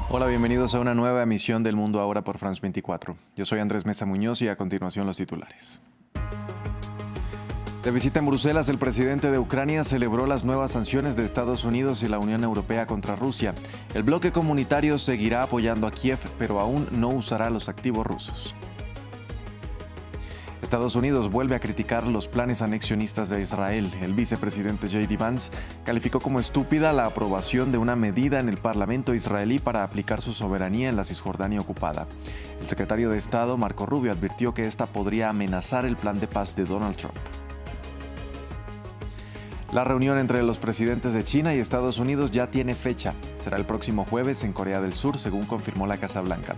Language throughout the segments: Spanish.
Hola, bienvenidos a una nueva emisión del Mundo Ahora por France 24. Yo soy Andrés Mesa Muñoz y a continuación los titulares. De visita en Bruselas, el presidente de Ucrania celebró las nuevas sanciones de Estados Unidos y la Unión Europea contra Rusia. El bloque comunitario seguirá apoyando a Kiev, pero aún no usará los activos rusos. Estados Unidos vuelve a criticar los planes anexionistas de Israel. El vicepresidente J.D. Vance calificó como estúpida la aprobación de una medida en el Parlamento israelí para aplicar su soberanía en la Cisjordania ocupada. El secretario de Estado, Marco Rubio, advirtió que esta podría amenazar el plan de paz de Donald Trump. La reunión entre los presidentes de China y Estados Unidos ya tiene fecha. Será el próximo jueves en Corea del Sur, según confirmó la Casa Blanca.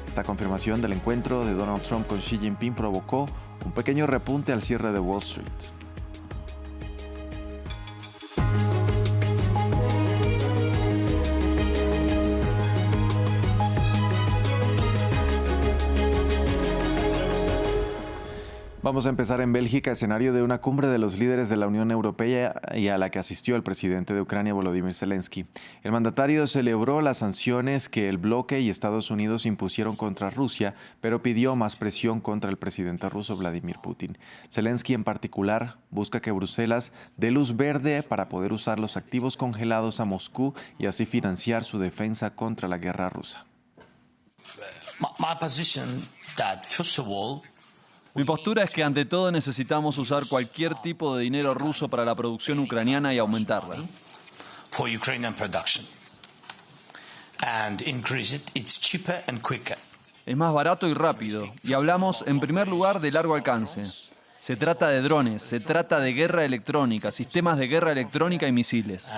Esta confirmación del encuentro de Donald Trump con Xi Jinping provocó un pequeño repunte al cierre de Wall Street. Vamos a empezar en Bélgica, escenario de una cumbre de los líderes de la Unión Europea y a la que asistió el presidente de Ucrania, Volodymyr Zelensky. El mandatario celebró las sanciones que el bloque y Estados Unidos impusieron contra Rusia, pero pidió más presión contra el presidente ruso, Vladimir Putin. Zelensky, en particular, busca que Bruselas dé luz verde para poder usar los activos congelados a Moscú y así financiar su defensa contra la guerra rusa. Mi postura es que ante todo necesitamos usar cualquier tipo de dinero ruso para la producción ucraniana y aumentarla. Es más barato y rápido, y hablamos en primer lugar de largo alcance. Se trata de drones, se trata de guerra electrónica, sistemas de guerra electrónica y misiles.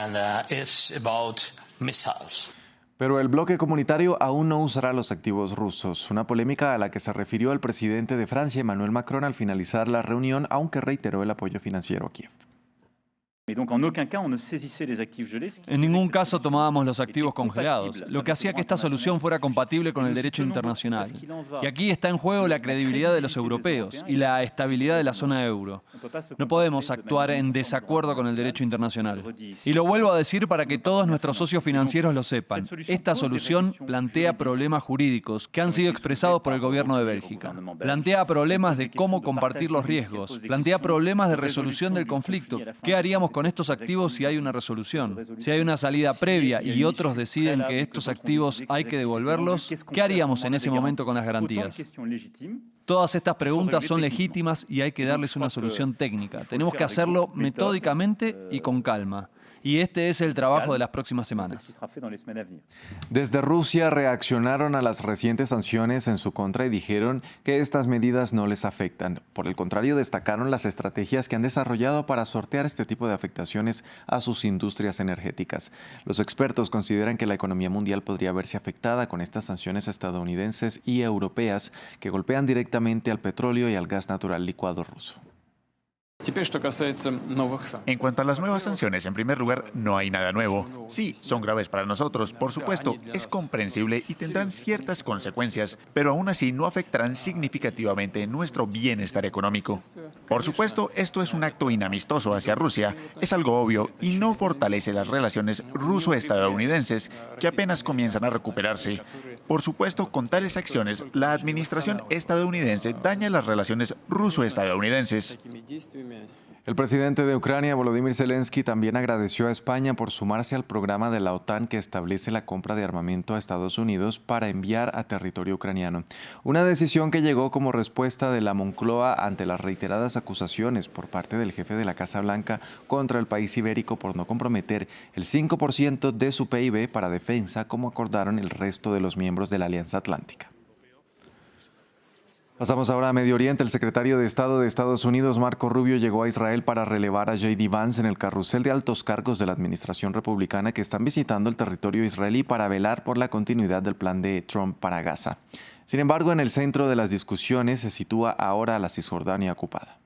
Pero el bloque comunitario aún no usará los activos rusos, una polémica a la que se refirió el presidente de Francia, Emmanuel Macron, al finalizar la reunión, aunque reiteró el apoyo financiero a Kiev. En ningún caso tomábamos los activos congelados, lo que hacía que esta solución fuera compatible con el derecho internacional. Y aquí está en juego la credibilidad de los europeos y la estabilidad de la zona euro. No podemos actuar en desacuerdo con el derecho internacional. Y lo vuelvo a decir para que todos nuestros socios financieros lo sepan. Esta solución plantea problemas jurídicos que han sido expresados por el gobierno de Bélgica. Plantea problemas de cómo compartir los riesgos. Plantea problemas de resolución del conflicto. ¿Qué haríamos con estos activos si hay una resolución? Si hay una salida previa y otros deciden que estos activos hay que devolverlos, ¿qué haríamos en ese momento con las garantías? Todas estas preguntas son legítimas y hay que darles una solución técnica. Tenemos que hacerlo metódicamente y con calma. Y este es el trabajo de las próximas semanas. Desde Rusia reaccionaron a las recientes sanciones en su contra y dijeron que estas medidas no les afectan. Por el contrario, destacaron las estrategias que han desarrollado para sortear este tipo de afectaciones a sus industrias energéticas. Los expertos consideran que la economía mundial podría verse afectada con estas sanciones estadounidenses y europeas que golpean directamente al petróleo y al gas natural licuado ruso. En cuanto a las nuevas sanciones, en primer lugar, no hay nada nuevo. Sí, son graves para nosotros, por supuesto, es comprensible y tendrán ciertas consecuencias, pero aún así no afectarán significativamente nuestro bienestar económico. Por supuesto, esto es un acto inamistoso hacia Rusia, es algo obvio y no fortalece las relaciones ruso-estadounidenses, que apenas comienzan a recuperarse. Por supuesto, con tales acciones, la administración estadounidense daña las relaciones ruso-estadounidenses. El presidente de Ucrania, Volodymyr Zelensky, también agradeció a España por sumarse al programa de la OTAN que establece la compra de armamento a Estados Unidos para enviar a territorio ucraniano. Una decisión que llegó como respuesta de la Moncloa ante las reiteradas acusaciones por parte del jefe de la Casa Blanca contra el país ibérico por no comprometer el 5% de su PIB para defensa, como acordaron el resto de los miembros de la Alianza Atlántica. Pasamos ahora a Medio Oriente. El secretario de Estado de Estados Unidos, Marco Rubio, llegó a Israel para relevar a J.D. Vance en el carrusel de altos cargos de la administración republicana que están visitando el territorio israelí para velar por la continuidad del plan de Trump para Gaza. Sin embargo, en el centro de las discusiones se sitúa ahora la Cisjordania ocupada.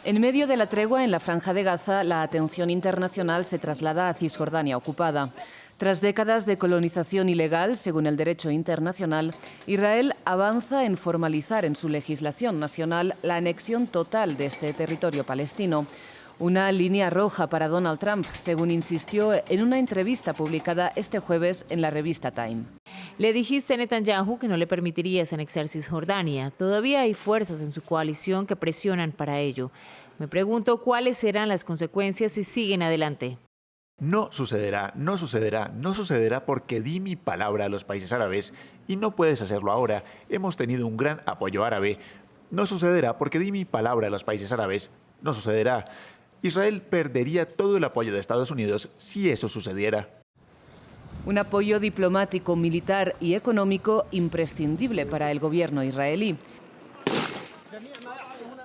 En medio de la tregua en la Franja de Gaza, la atención internacional se traslada a Cisjordania ocupada. Tras décadas de colonización ilegal, según el derecho internacional, Israel avanza en formalizar en su legislación nacional la anexión total de este territorio palestino. Una línea roja para Donald Trump, según insistió en una entrevista publicada este jueves en la revista Time. Le dijiste a Netanyahu que no le permitirías anexar Cisjordania. Todavía hay fuerzas en su coalición que presionan para ello. Me pregunto cuáles serán las consecuencias si siguen adelante. No sucederá, no sucederá, no sucederá porque di mi palabra a los países árabes y no puedes hacerlo ahora. Hemos tenido un gran apoyo árabe. No sucederá porque di mi palabra a los países árabes. No sucederá. Israel perdería todo el apoyo de Estados Unidos si eso sucediera. Un apoyo diplomático, militar y económico imprescindible para el gobierno israelí,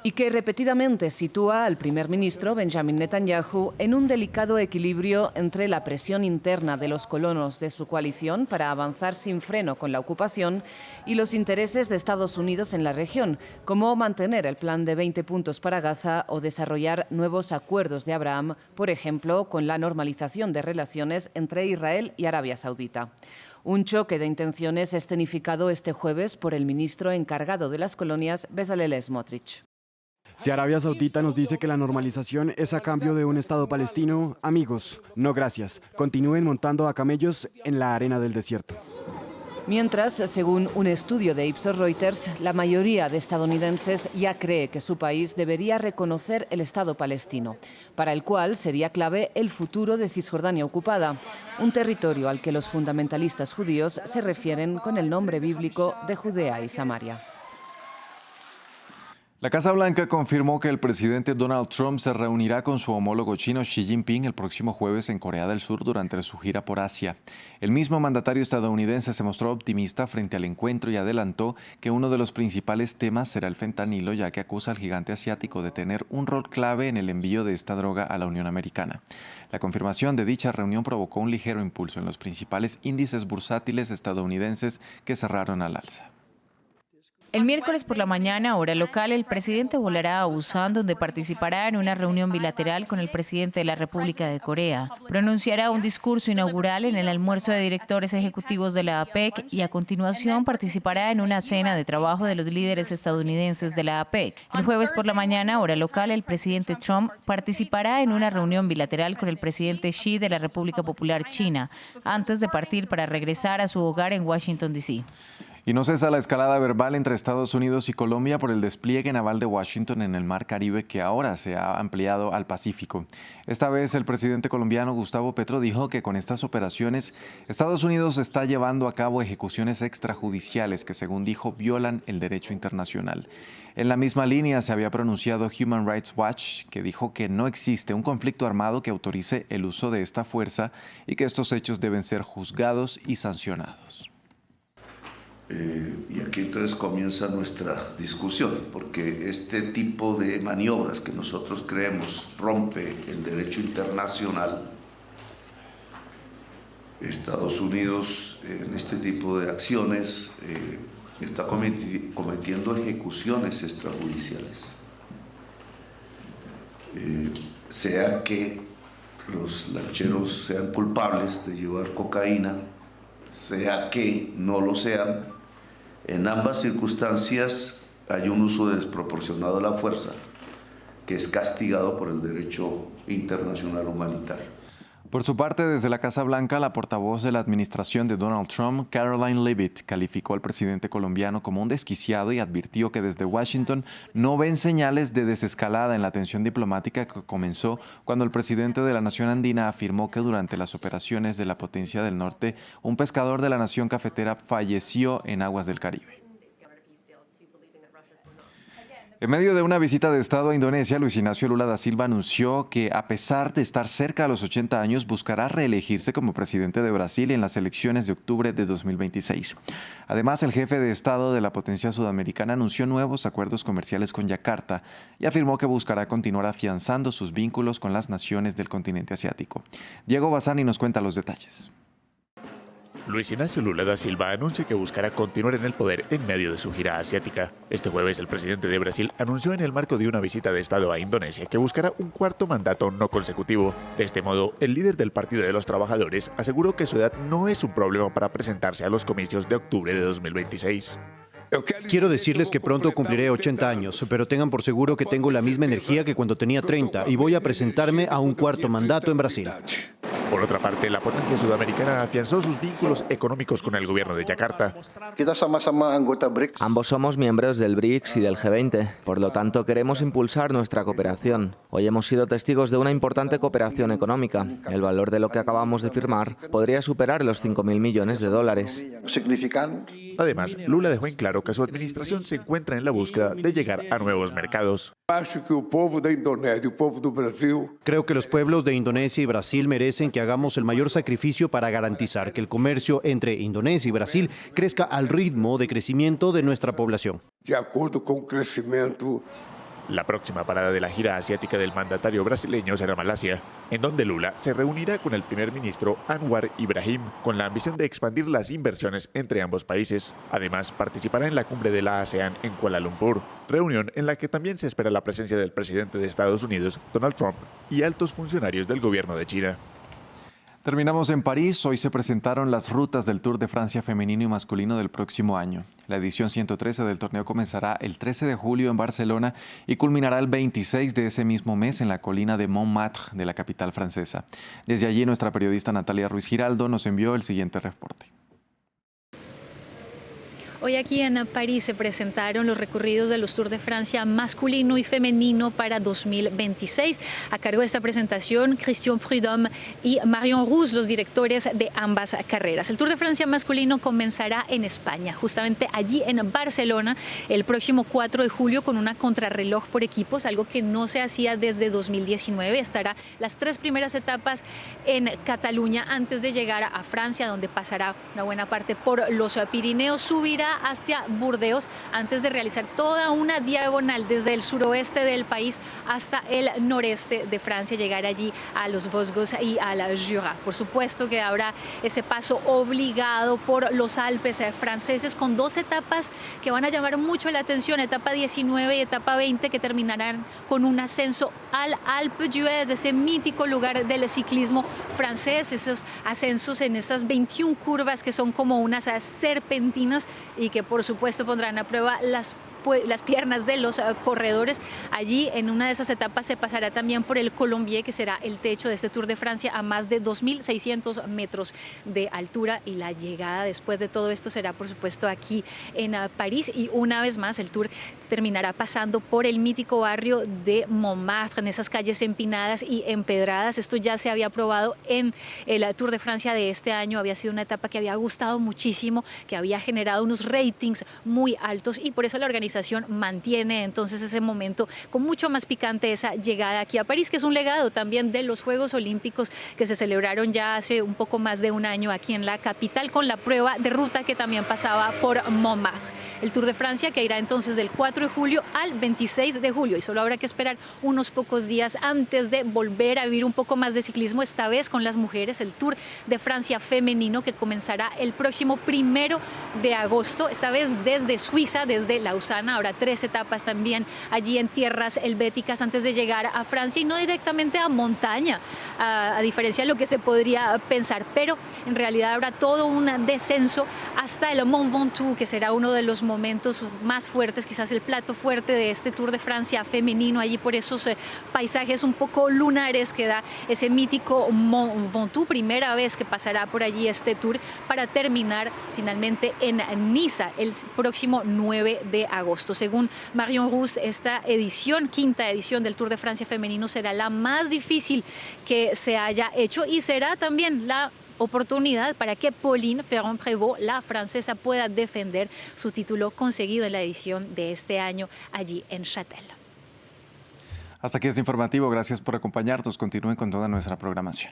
y que repetidamente sitúa al primer ministro Benjamin Netanyahu en un delicado equilibrio entre la presión interna de los colonos de su coalición para avanzar sin freno con la ocupación y los intereses de Estados Unidos en la región, como mantener el plan de 20 puntos para Gaza o desarrollar nuevos acuerdos de Abraham, por ejemplo, con la normalización de relaciones entre Israel y Arabia Saudita. Un choque de intenciones escenificado este jueves por el ministro encargado de las colonias, Bezalel Smotrich. Si Arabia Saudita nos dice que la normalización es a cambio de un Estado palestino, amigos, no gracias. Continúen montando a camellos en la arena del desierto. Mientras, según un estudio de Ipsos Reuters, la mayoría de estadounidenses ya cree que su país debería reconocer el Estado palestino, para el cual sería clave el futuro de Cisjordania ocupada, un territorio al que los fundamentalistas judíos se refieren con el nombre bíblico de Judea y Samaria. La Casa Blanca confirmó que el presidente Donald Trump se reunirá con su homólogo chino Xi Jinping el próximo jueves en Corea del Sur durante su gira por Asia. El mismo mandatario estadounidense se mostró optimista frente al encuentro y adelantó que uno de los principales temas será el fentanilo, ya que acusa al gigante asiático de tener un rol clave en el envío de esta droga a la Unión Americana. La confirmación de dicha reunión provocó un ligero impulso en los principales índices bursátiles estadounidenses que cerraron al alza. El miércoles por la mañana, hora local, el presidente volará a Busan, donde participará en una reunión bilateral con el presidente de la República de Corea. Pronunciará un discurso inaugural en el almuerzo de directores ejecutivos de la APEC y a continuación participará en una cena de trabajo de los líderes estadounidenses de la APEC. El jueves por la mañana, hora local, el presidente Trump participará en una reunión bilateral con el presidente Xi de la República Popular China, antes de partir para regresar a su hogar en Washington, D.C. Y no cesa la escalada verbal entre Estados Unidos y Colombia por el despliegue naval de Washington en el Mar Caribe, que ahora se ha ampliado al Pacífico. Esta vez el presidente colombiano Gustavo Petro dijo que con estas operaciones Estados Unidos está llevando a cabo ejecuciones extrajudiciales que, según dijo, violan el derecho internacional. En la misma línea se había pronunciado Human Rights Watch, que dijo que no existe un conflicto armado que autorice el uso de esta fuerza y que estos hechos deben ser juzgados y sancionados. Y aquí entonces comienza nuestra discusión, porque este tipo de maniobras que nosotros creemos rompe el derecho internacional. Estados Unidos en este tipo de acciones está cometiendo ejecuciones extrajudiciales. Sea que los lancheros sean culpables de llevar cocaína, sea que no lo sean, en ambas circunstancias hay un uso desproporcionado de la fuerza que es castigado por el derecho internacional humanitario. Por su parte, desde la Casa Blanca, la portavoz de la administración de Donald Trump, Caroline Leavitt, calificó al presidente colombiano como un desquiciado y advirtió que desde Washington no ven señales de desescalada en la tensión diplomática que comenzó cuando el presidente de la nación andina afirmó que durante las operaciones de la potencia del norte, un pescador de la nación cafetera falleció en aguas del Caribe. En medio de una visita de Estado a Indonesia, Luis Ignacio Lula da Silva anunció que, a pesar de estar cerca a los 80 años, buscará reelegirse como presidente de Brasil en las elecciones de octubre de 2026. Además, el jefe de Estado de la potencia sudamericana anunció nuevos acuerdos comerciales con Yakarta y afirmó que buscará continuar afianzando sus vínculos con las naciones del continente asiático. Diego Bassani nos cuenta los detalles. Luis Ignacio Lula da Silva anuncia que buscará continuar en el poder en medio de su gira asiática. Este jueves, el presidente de Brasil anunció en el marco de una visita de Estado a Indonesia que buscará un cuarto mandato no consecutivo. De este modo, el líder del Partido de los Trabajadores aseguró que su edad no es un problema para presentarse a los comicios de octubre de 2026. Quiero decirles que pronto cumpliré 80 años, pero tengan por seguro que tengo la misma energía que cuando tenía 30 y voy a presentarme a un cuarto mandato en Brasil. Por otra parte, la potencia sudamericana afianzó sus vínculos económicos con el gobierno de Yakarta. Ambos somos miembros del BRICS y del G20, por lo tanto queremos impulsar nuestra cooperación. Hoy hemos sido testigos de una importante cooperación económica. El valor de lo que acabamos de firmar podría superar los $5.000 millones. Además, Lula dejó en claro que su administración se encuentra en la búsqueda de llegar a nuevos mercados. Creo que los pueblos de Indonesia y Brasil merecen que hagamos el mayor sacrificio para garantizar que el comercio entre Indonesia y Brasil crezca al ritmo de crecimiento de nuestra población. De acuerdo con crecimiento. La próxima parada de la gira asiática del mandatario brasileño será Malasia, en donde Lula se reunirá con el primer ministro Anwar Ibrahim con la ambición de expandir las inversiones entre ambos países. Además, participará en la cumbre de la ASEAN en Kuala Lumpur, reunión en la que también se espera la presencia del presidente de Estados Unidos, Donald Trump, y altos funcionarios del gobierno de China. Terminamos en París. Hoy se presentaron las rutas del Tour de Francia femenino y masculino del próximo año. La edición 113 del torneo comenzará el 13 de julio en Barcelona y culminará el 26 de ese mismo mes en la colina de Montmartre de la capital francesa. Desde allí, nuestra periodista Natalia Ruiz Giraldo nos envió el siguiente reporte. Hoy aquí en París se presentaron los recorridos de los Tours de Francia masculino y femenino para 2026. A cargo de esta presentación, Christian Prudhomme y Marion Rousse, los directores de ambas carreras. El Tour de Francia masculino comenzará en España, justamente allí en Barcelona, el próximo 4 de julio con una contrarreloj por equipos, algo que no se hacía desde 2019. Estará las 3 primeras etapas en Cataluña antes de llegar a Francia, donde pasará una buena parte por los Pirineos, subirá hacia Burdeos antes de realizar toda una diagonal desde el suroeste del país hasta el noreste de Francia, llegar allí a los Vosgos y a la Jura. Por supuesto que habrá ese paso obligado por los Alpes franceses con 2 etapas que van a llamar mucho la atención, etapa 19 y etapa 20, que terminarán con un ascenso al Alpe d'Huez, ese mítico lugar del ciclismo francés, esos ascensos en esas 21 curvas que son como unas serpentinas y que por supuesto pondrán a prueba las piernas de los corredores. Allí en una de esas etapas se pasará también por el Colombier, que será el techo de este Tour de Francia a más de 2.600 metros de altura, y la llegada después de todo esto será por supuesto aquí en París, y una vez más el Tour terminará pasando por el mítico barrio de Montmartre, en esas calles empinadas y empedradas. Esto ya se había probado en el Tour de Francia de este año, había sido una etapa que había gustado muchísimo, que había generado unos ratings muy altos, y por eso la organización mantiene entonces ese momento con mucho más picante, esa llegada aquí a París, que es un legado también de los Juegos Olímpicos que se celebraron ya hace un poco más de un año aquí en la capital, con la prueba de ruta que también pasaba por Montmartre. El Tour de Francia que irá entonces del 4 de julio al 26 de julio, y solo habrá que esperar unos pocos días antes de volver a vivir un poco más de ciclismo, esta vez con las mujeres, el Tour de Francia femenino, que comenzará el próximo 1 de agosto, esta vez desde Suiza, desde Lausana. Habrá 3 etapas también allí en tierras helvéticas antes de llegar a Francia, y no directamente a montaña, a diferencia de lo que se podría pensar, pero en realidad habrá todo un descenso hasta el Mont Ventoux, que será uno de los momentos más fuertes, quizás el plato fuerte de este Tour de Francia femenino, allí por esos paisajes un poco lunares que da ese mítico Mont Ventoux, primera vez que pasará por allí este Tour, para terminar finalmente en Niza el próximo 9 de agosto. Según Marion Rousse, esta edición, 5ª edición del Tour de Francia femenino, será la más difícil que se haya hecho, y será también la oportunidad para que Pauline Ferrand-Prévot, la francesa, pueda defender su título conseguido en la edición de este año allí en Châtel. Hasta aquí este informativo. Gracias por acompañarnos. Continúen con toda nuestra programación.